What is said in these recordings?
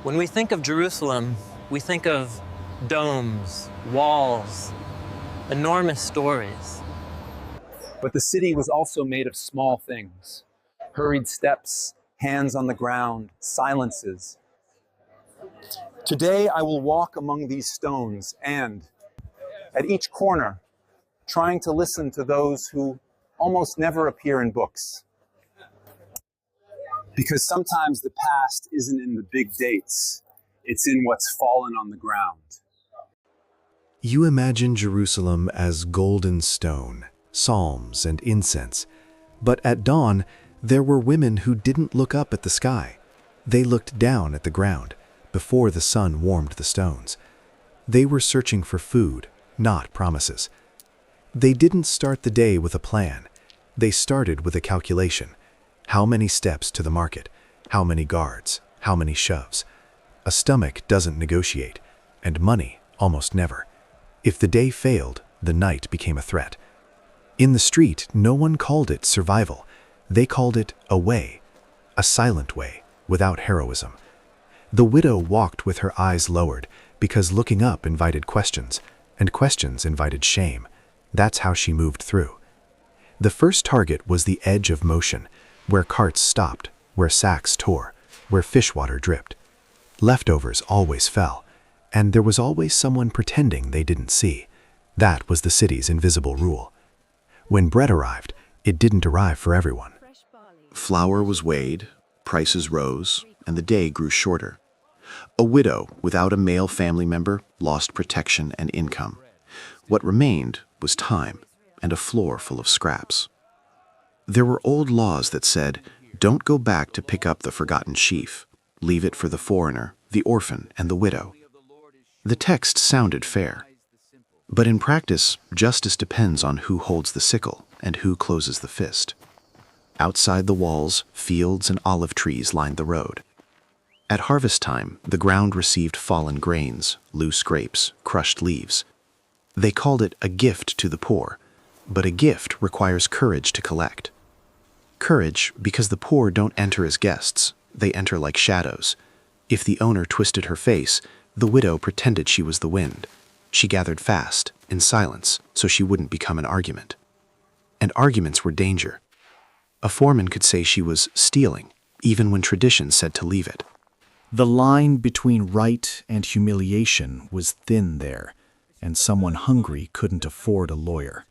When we think of Jerusalem, we think of domes, walls, enormous stories. But the city was also made of small things: hurried steps, hands on the ground, silences. Today I will walk among these stones and, at each corner, trying to listen to those who almost never appear in books. Because sometimes the past isn't in the big dates, it's in what's fallen on the ground. You imagine Jerusalem as golden stone, psalms, and incense. But at dawn, there were women who didn't look up at the sky. They looked down at the ground before the sun warmed the stones. They were searching for food, not promises. They didn't start the day with a plan. They started with a calculation. How many steps to the market? How many guards? How many shoves? A stomach doesn't negotiate, and money almost never. If the day failed, the night became a threat. In the street, no one called it survival. They called it a way, a silent way, without heroism. The widow walked with her eyes lowered because looking up invited questions, and questions invited shame. That's how she moved through. The first target was the edge of motion, where carts stopped, where sacks tore, where fish water dripped. Leftovers always fell, and there was always someone pretending they didn't see. That was the city's invisible rule. When bread arrived, it didn't arrive for everyone. Flour was weighed, prices rose, and the day grew shorter. A widow without a male family member lost protection and income. What remained was time and a floor full of scraps. There were old laws that said, don't go back to pick up the forgotten sheaf. Leave it for the foreigner, the orphan, and the widow. The text sounded fair. But in practice, justice depends on who holds the sickle and who closes the fist. Outside the walls, fields and olive trees lined the road. At harvest time, the ground received fallen grains, loose grapes, crushed leaves. They called it a gift to the poor, but a gift requires courage to collect. Courage because the poor don't enter as guests, they enter like shadows. If the owner twisted her face, the widow pretended she was the wind. She gathered fast, in silence, so she wouldn't become an argument. And arguments were danger. A foreman could say she was stealing, even when tradition said to leave it. The line between right and humiliation was thin there, and someone hungry couldn't afford a lawyer.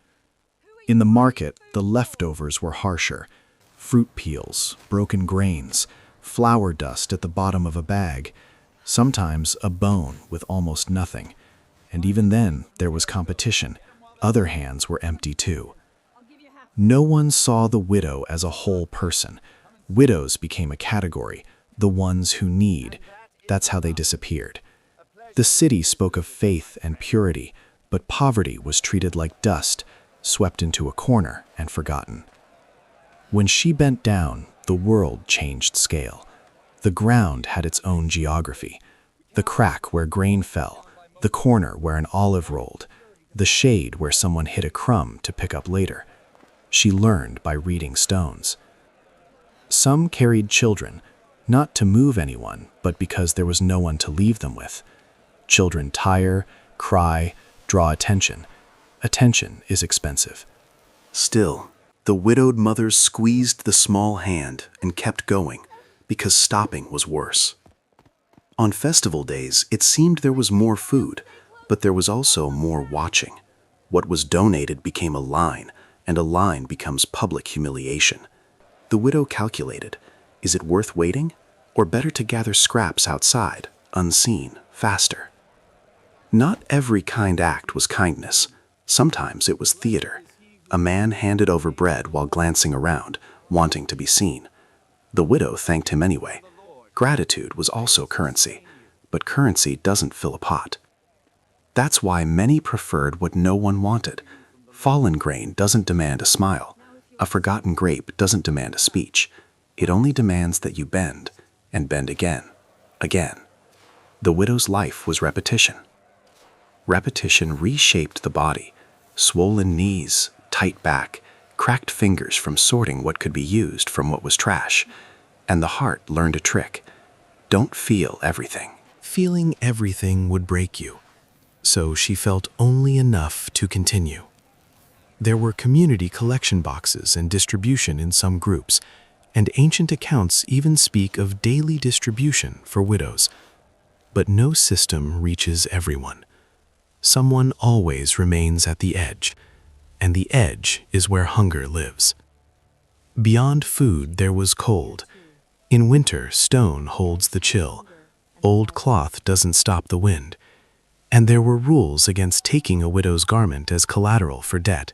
In the market, the leftovers were harsher. Fruit peels, broken grains, flour dust at the bottom of a bag, sometimes a bone with almost nothing. And even then, there was competition. Other hands were empty too. No one saw the widow as a whole person. Widows became a category, the ones who need. That's how they disappeared. The city spoke of faith and purity, but poverty was treated like dust, swept into a corner and forgotten. When she bent down, the world changed scale. The ground had its own geography. The crack where grain fell, the corner where an olive rolled, the shade where someone hid a crumb to pick up later. She learned by reading stones. Some carried children, not to move anyone, but because there was no one to leave them with. Children tire, cry, draw attention. Attention is expensive. Still, the widowed mothers squeezed the small hand and kept going, because stopping was worse. On festival days, it seemed there was more food, but there was also more watching. What was donated became a line, and a line becomes public humiliation. The widow calculated, is it worth waiting, or better to gather scraps outside, unseen, faster? Not every kind act was kindness. Sometimes it was theater. A man handed over bread while glancing around, wanting to be seen. The widow thanked him anyway. Gratitude was also currency, but currency doesn't fill a pot. That's why many preferred what no one wanted. Fallen grain doesn't demand a smile. A forgotten grape doesn't demand a speech. It only demands that you bend, and bend again, again. The widow's life was repetition. Repetition reshaped the body. Swollen knees, tight back, cracked fingers from sorting what could be used from what was trash. And the heart learned a trick. Don't feel everything. Feeling everything would break you, so she felt only enough to continue. There were community collection boxes and distribution in some groups, and ancient accounts even speak of daily distribution for widows. But no system reaches everyone. Someone always remains at the edge, and the edge is where hunger lives. Beyond food there was cold. In winter, stone holds the chill. Old cloth doesn't stop the wind. And there were rules against taking a widow's garment as collateral for debt.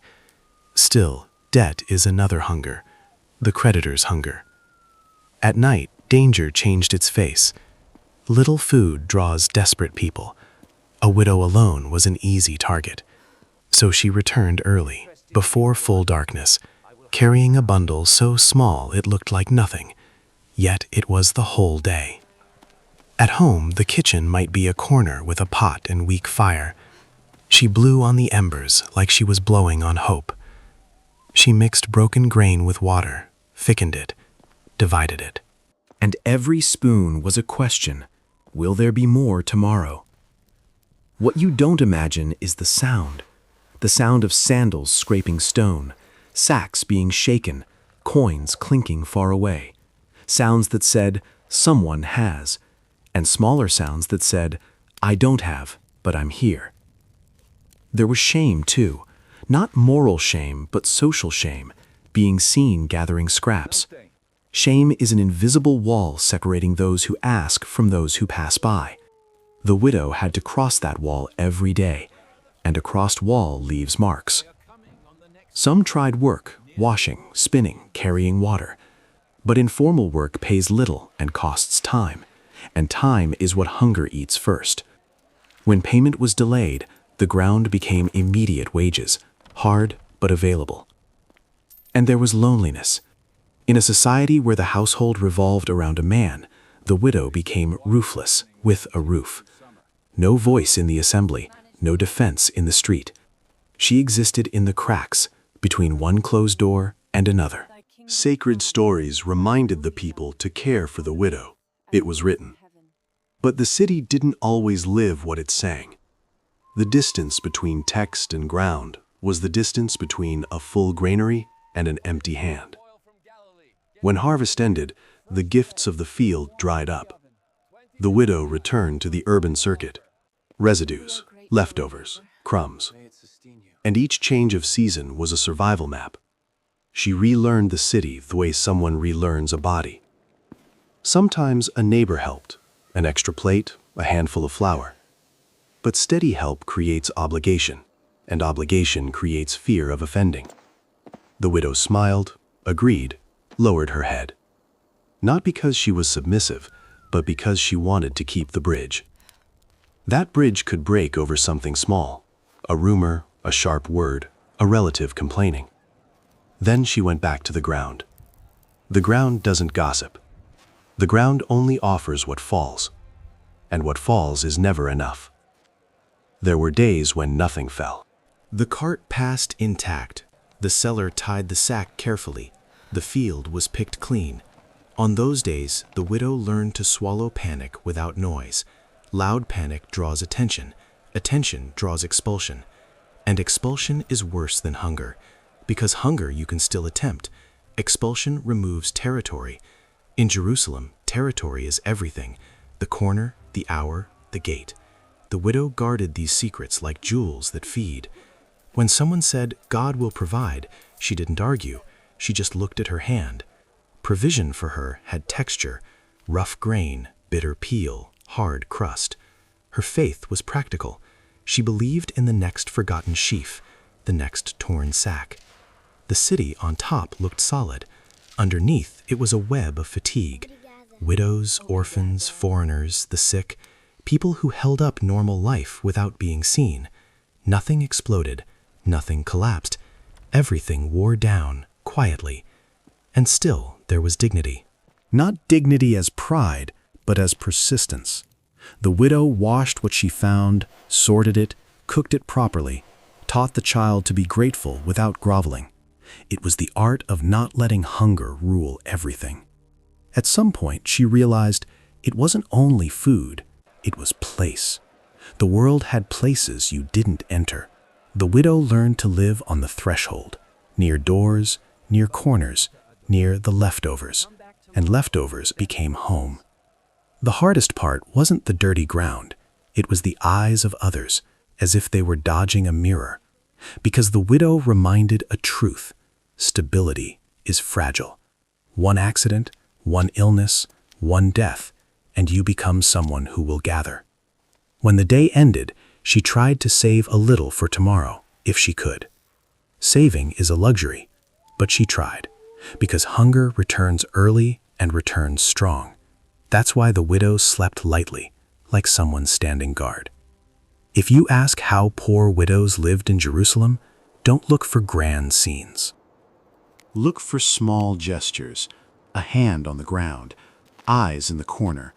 Still, debt is another hunger, the creditor's hunger. At night, danger changed its face. Little food draws desperate people. A widow alone was an easy target. So she returned early, before full darkness, carrying a bundle so small it looked like nothing, yet it was the whole day. At home, the kitchen might be a corner with a pot and weak fire. She blew on the embers like she was blowing on hope. She mixed broken grain with water, thickened it, divided it. And every spoon was a question. Will there be more tomorrow? What you don't imagine is the sound of sandals scraping stone, sacks being shaken, coins clinking far away, sounds that said, someone has, and smaller sounds that said, I don't have, but I'm here. There was shame, too. Not moral shame, but social shame, being seen gathering scraps. Shame is an invisible wall separating those who ask from those who pass by. The widow had to cross that wall every day, and a crossed wall leaves marks. Some tried work, washing, spinning, carrying water. But informal work pays little and costs time, and time is what hunger eats first. When payment was delayed, the ground became immediate wages, hard but available. And there was loneliness. In a society where the household revolved around a man, the widow became roofless with a roof. No voice in the assembly, no defense in the street. She existed in the cracks between one closed door and another. Sacred stories reminded the people to care for the widow. It was written. But the city didn't always live what it sang. The distance between text and ground was the distance between a full granary and an empty hand. When harvest ended, the gifts of the field dried up. The widow returned to the urban circuit. Residues, leftovers, crumbs. And each change of season was a survival map. She relearned the city the way someone relearns a body. Sometimes a neighbor helped, an extra plate, a handful of flour. But steady help creates obligation, and obligation creates fear of offending. The widow smiled, agreed, lowered her head. Not because she was submissive, but because she wanted to keep the bridge. That bridge could break over something small, a rumor, a sharp word, a relative complaining. Then she went back to the ground. The ground doesn't gossip. The ground only offers what falls, and what falls is never enough. There were days when nothing fell. The cart passed intact. The seller tied the sack carefully. The field was picked clean. On those days, the widow learned to swallow panic without noise. Loud panic draws attention. Attention draws expulsion. And expulsion is worse than hunger. Because hunger you can still attempt. Expulsion removes territory. In Jerusalem, territory is everything. The corner, the hour, the gate. The widow guarded these secrets like jewels that feed. When someone said, God will provide, she didn't argue. She just looked at her hand. Provision for her had texture, rough grain, bitter peel, hard crust. Her faith was practical. She believed in the next forgotten sheaf, the next torn sack. The city on top looked solid. Underneath, it was a web of fatigue. Widows, orphans, foreigners, the sick, people who held up normal life without being seen. Nothing exploded, nothing collapsed. Everything wore down, quietly. And still, there was dignity. Not dignity as pride, but as persistence. The widow washed what she found, sorted it, cooked it properly, taught the child to be grateful without groveling. It was the art of not letting hunger rule everything. At some point, she realized It wasn't only food, it was place. The world had places you didn't enter. The widow learned to live on the threshold, near doors, near corners, near the leftovers, and leftovers became home. The hardest part wasn't the dirty ground, it was the eyes of others, as if they were dodging a mirror. Because the widow reminded a truth: stability is fragile. One accident, one illness, one death, and you become someone who will gather. When the day ended, she tried to save a little for tomorrow, if she could. Saving is a luxury, but she tried, because hunger returns early and returns strong. That's why the widow slept lightly, like someone standing guard. If you ask how poor widows lived in Jerusalem, don't look for grand scenes. Look for small gestures, a hand on the ground, eyes in the corner,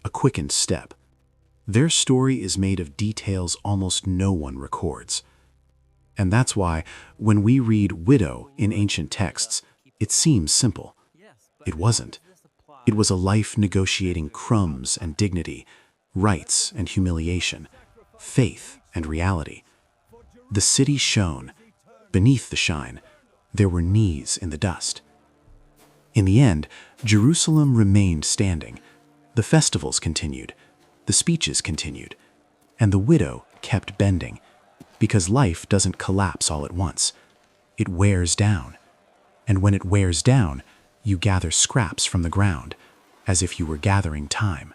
a quickened step. Their story is made of details almost no one records. And that's why, when we read widow in ancient texts, it seems simple. It wasn't. It was a life negotiating crumbs and dignity, rights and humiliation, faith and reality. The city shone. Beneath the shine, there were knees in the dust. In the end, Jerusalem remained standing. The festivals continued, the speeches continued, and the widow kept bending, because life doesn't collapse all at once. It wears down. And when it wears down, you gather scraps from the ground, as if you were gathering time.